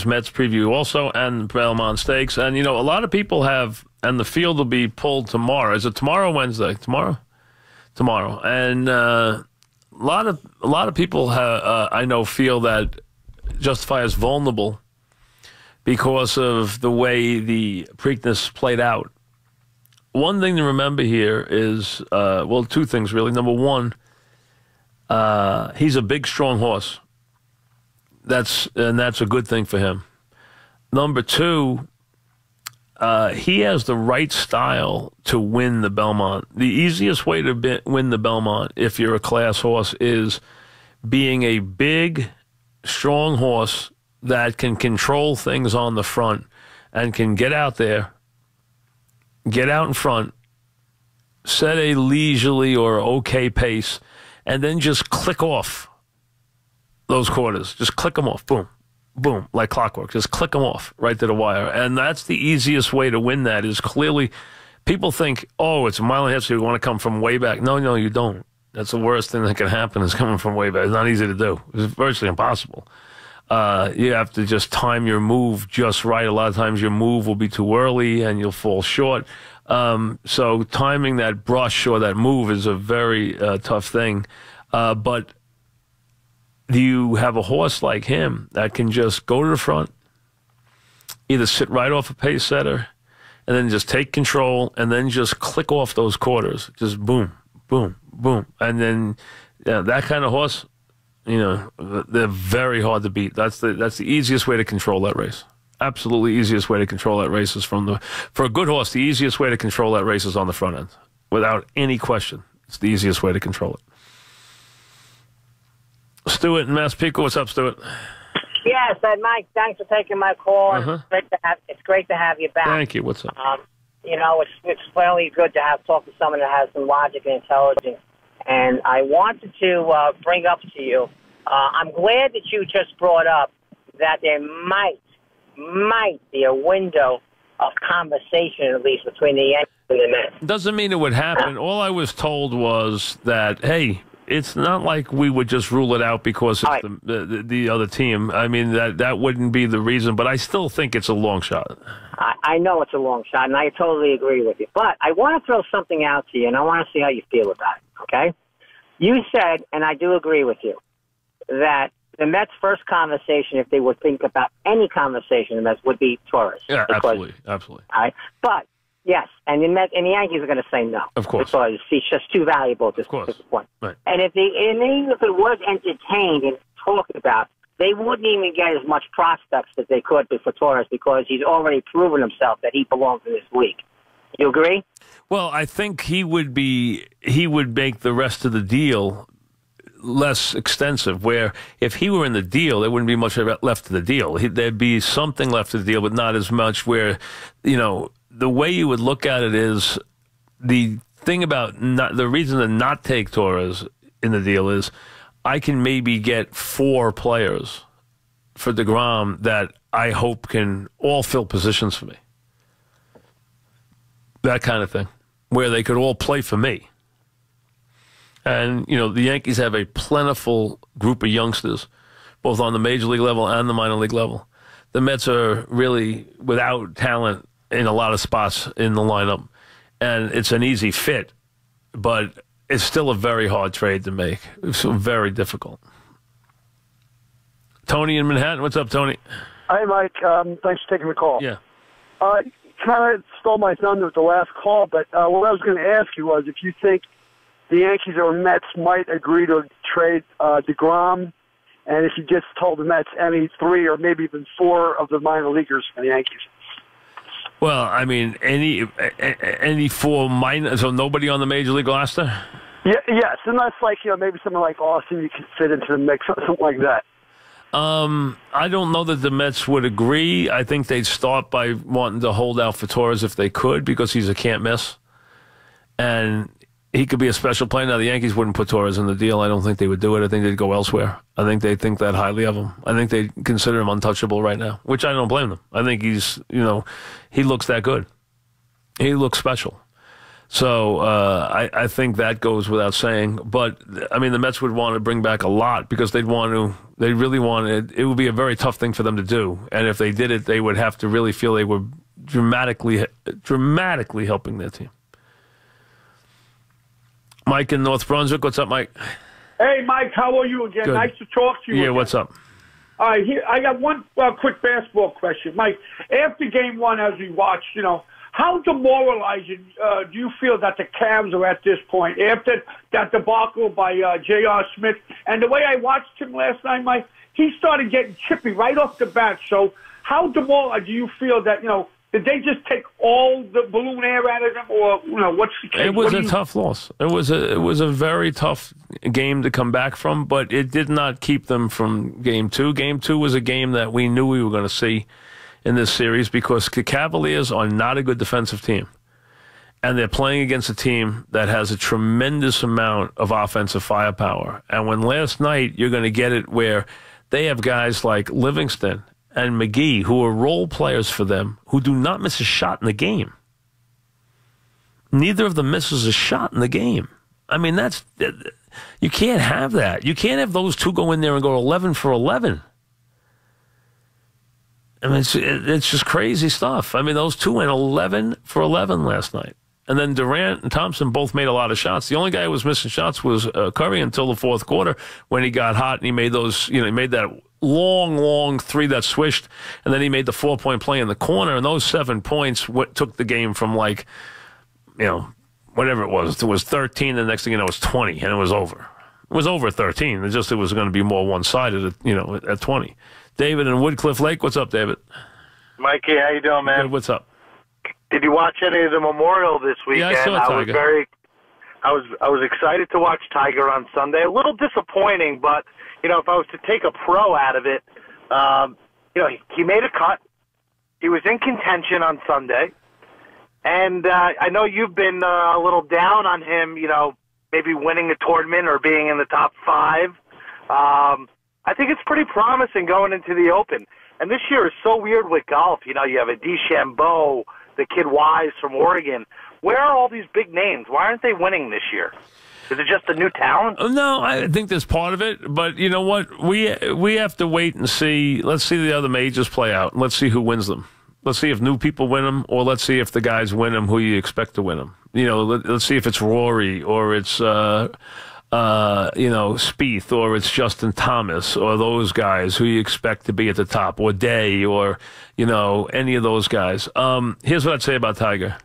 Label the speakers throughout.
Speaker 1: Mets preview also, and Belmont Stakes. And, a lot of people have, and the field will be pulled tomorrow. Is it tomorrow or Wednesday? Tomorrow? Tomorrow. And a lot of people I know feel that Justify is vulnerable because of the way the Preakness played out. One thing to remember here is, two things really. Number one, he's a big, strong horse. That's a good thing for him. Number two, he has the right style to win the Belmont. The easiest way to win the Belmont, if you're a class horse, is being a big, strong horse that can control things on the front and can get out there, get out in front, set a leisurely or okay pace, and then just click off those quarters. Just click them off. Boom, boom, like clockwork. Just click them off right to the wire. And that's the easiest way to win that is clearly people think, oh, it's a mile and a half, so you want to come from way back. No, you don't. That's the worst thing that can happen is coming from way back. It's not easy to do. It's virtually impossible. You have to just time your move just right. A lot of times your move will be too early and you'll fall short. So timing that brush or that move is a very tough thing. But you have a horse like him that can just go to the front, either sit right off a pace setter, and then just take control, and then just click off those quarters. Just boom, boom, boom. And then that kind of horse, they're very hard to beat. That's the easiest way to control that race. Absolutely easiest way to control that race is for a good horse, the easiest way to control that race is on the front end. Without any question. It's the easiest way to control it. Stuart in Massapequa. What's up, Stuart?
Speaker 2: Yes, Mike, thanks for taking my call. It's great to have you back.
Speaker 1: Thank you. What's up?
Speaker 2: It's really good to talk to someone that has some logic and intelligence. And I wanted to bring up to you, I'm glad that you just brought up that there might be a window of conversation, at least, between the Yankees and the Mets.
Speaker 1: Doesn't mean it would happen. All I was told was that, hey, it's not like we would just rule it out because it's the other team. I mean, that wouldn't be the reason, but I still think it's a long shot.
Speaker 2: I know it's a long shot, and I totally agree with you. But I want to throw something out to you, and I want to see how you feel about it, okay? You said, and I do agree with you, that the Mets' first conversation, if they would think about any conversation, the Mets would be Torres.
Speaker 1: Yeah, absolutely.
Speaker 2: All right? But, yes, and the Yankees are going to say no.
Speaker 1: Of course.
Speaker 2: Because he's just too valuable at this point.
Speaker 1: Right.
Speaker 2: And even if it was entertained and talked about, they wouldn't even get as much prospects as they could for Torres because he's already proven himself that he belongs in this league. You agree?
Speaker 1: Well, I think he would make the rest of the deal less extensive, where if he were in the deal, there wouldn't be much left of the deal. There'd be something left of the deal, but not as much where, the way you would look at it is the thing about the reason to not take Torres in the deal is I can maybe get 4 players for DeGrom that I hope can all fill positions for me. That kind of thing, where they could all play for me. And, the Yankees have a plentiful group of youngsters, both on the major league level and the minor league level. The Mets are really without talent in a lot of spots in the lineup. And it's an easy fit, but it's still a very hard trade to make. It's very difficult. Tony in Manhattan. What's up, Tony?
Speaker 3: Hi, Mike. Thanks for taking the call.
Speaker 1: Yeah.
Speaker 3: Kind of stole my thunder with the last call, but what I was going to ask you was if you think the Yankees or Mets might agree to trade DeGrom, and if you just told the Mets any 3 or maybe even 4 of the minor leaguers for the Yankees.
Speaker 1: Well, I mean, any 4 minor, so nobody on the major league roster?
Speaker 3: Yeah, yes, unless maybe someone like Austin you could fit into the mix, something like that.
Speaker 1: I don't know that the Mets would agree. I think they'd start by wanting to hold out for Torres if they could because he's a can't miss. And he could be a special player. Now, the Yankees wouldn't put Torres in the deal. I don't think they would do it. I think they'd go elsewhere. I think they think that highly of him. I think they consider him untouchable right now, which I don't blame them. I think he's, he looks that good. He looks special. So I think that goes without saying. But, I mean, the Mets would want to bring back a lot because they'd want to They really wanted it would be a very tough thing for them to do. And if they did it, they would have to really feel they were dramatically helping their team. Mike in North Brunswick. What's up, Mike?
Speaker 4: Hey, Mike, how are you again?
Speaker 1: Good.
Speaker 4: Nice to talk to you.
Speaker 1: Yeah,
Speaker 4: again.
Speaker 1: what's up?
Speaker 4: All right, here, I got one quick basketball question. Mike, after game one, as we watched, how demoralizing do you feel that the Cavs are at this point after that debacle by J.R. Smith? And the way I watched him last night, Mike, he started getting chippy right off the bat. So how demoralized do you feel that, did they just take all the balloon air out of them, or what's the case?
Speaker 1: It was a tough loss. It was a very tough game to come back from, but it did not keep them from game two. Game two was a game that we knew we were going to see in this series because the Cavaliers are not a good defensive team, and they're playing against a team that has a tremendous amount of offensive firepower. And when last night you're going to get it where they have guys like Livingston and McGee, who are role players for them, who do not miss a shot in the game. Neither of them misses a shot in the game. I mean, you can't have that. You can't have those two go in there and go 11 for 11. I mean, it's just crazy stuff. I mean, those two went 11 for 11 last night. And then Durant and Thompson both made a lot of shots. The only guy who was missing shots was Curry until the fourth quarter when he got hot and he made those, he made that long three that swished, and then he made the 4-point play in the corner, and those 7 points took the game from whatever it was 13, and the next thing you know it was 20, and it was over. It was over at 13. It was going to be more one-sided at 20. David in Woodcliff Lake, what's up, David?
Speaker 5: Mikey, how you doing, man?
Speaker 1: Good, what's up?
Speaker 5: Did you watch any of the Memorial this weekend?
Speaker 1: Yeah, I saw Tiger.
Speaker 5: I was excited to watch Tiger on Sunday. A little disappointing, but if I was to take a pro out of it, he made a cut. He was in contention on Sunday, and I know you've been a little down on him. Maybe winning a tournament or being in the top 5. I think it's pretty promising going into the Open. And this year is so weird with golf. You have a DeChambeau, the kid Wise from Oregon. Where are all these big names? Why aren't they winning this year? Is it just the new talent?
Speaker 1: No, I think there's part of it. But you know what? We have to wait and see. Let's see the other majors play out. Let's see who wins them. Let's see if new people win them, or let's see if the guys win them who you expect to win them. Let's see if it's Rory or it's Spieth, or it's Justin Thomas, or those guys who you expect to be at the top, or Day, or any of those guys. Here's what I'd say about Tiger.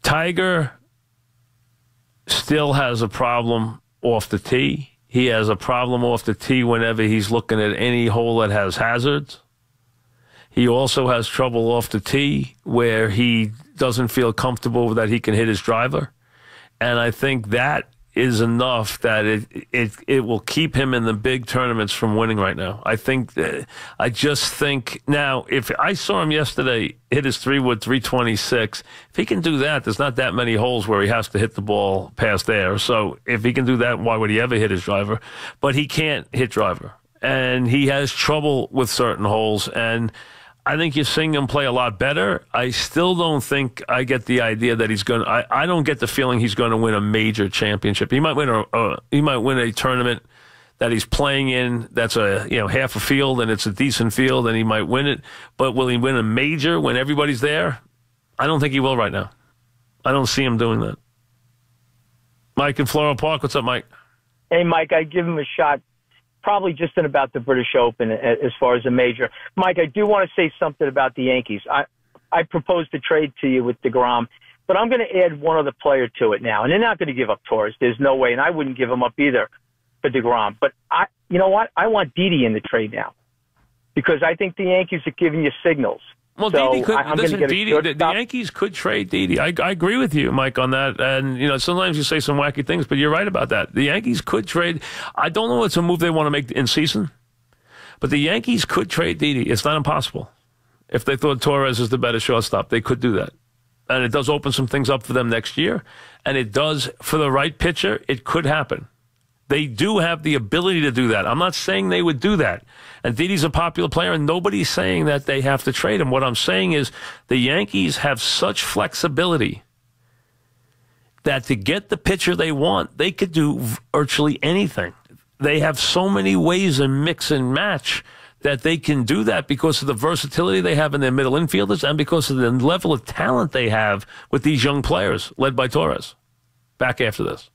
Speaker 1: Tiger still has a problem off the tee. He has a problem off the tee whenever he's looking at any hole that has hazards. He also has trouble off the tee where he doesn't feel comfortable that he can hit his driver. And I think that is enough that it will keep him in the big tournaments from winning right now. I just think now, if I saw him yesterday hit his 3-wood 326, if he can do that, there's not that many holes where he has to hit the ball past there. So if he can do that, why would he ever hit his driver? But he can't hit driver, and he has trouble with certain holes, and I think you're seeing him play a lot better. I still don't think I get the idea that he's going to. I don't get the feeling he's going to win a major championship. He might win a tournament that he's playing in that's a half a field and it's a decent field and he might win it. But will he win a major when everybody's there? I don't think he will right now. I don't see him doing that. Mike in Floral Park, what's up, Mike?
Speaker 6: Hey, Mike, I'd give him a shot. Probably just in about the British Open as far as a major. Mike, I do want to say something about the Yankees. I proposed to trade to you with DeGrom, but I'm going to add one other player to it now. And they're not going to give up Torres. There's no way, and I wouldn't give him up either for DeGrom. But you know what? I want Didi in the trade now because I think the Yankees are giving you signals.
Speaker 1: Well,
Speaker 6: so
Speaker 1: Didi could. The Yankees could trade Didi. I agree with you, Mike, on that. And sometimes you say some wacky things, but you're right about that. The Yankees could trade. I don't know what's a move they want to make in season, but the Yankees could trade Didi. It's not impossible. If they thought Torres is the better shortstop, they could do that, and it does open some things up for them next year. And it does for the right pitcher. It could happen. They do have the ability to do that. I'm not saying they would do that. And Didi's a popular player, and nobody's saying that they have to trade him. What I'm saying is the Yankees have such flexibility that to get the pitcher they want, they could do virtually anything. they have so many ways to mix and match that they can do that because of the versatility they have in their middle infielders and because of the level of talent they have with these young players led by Torres. Back after this.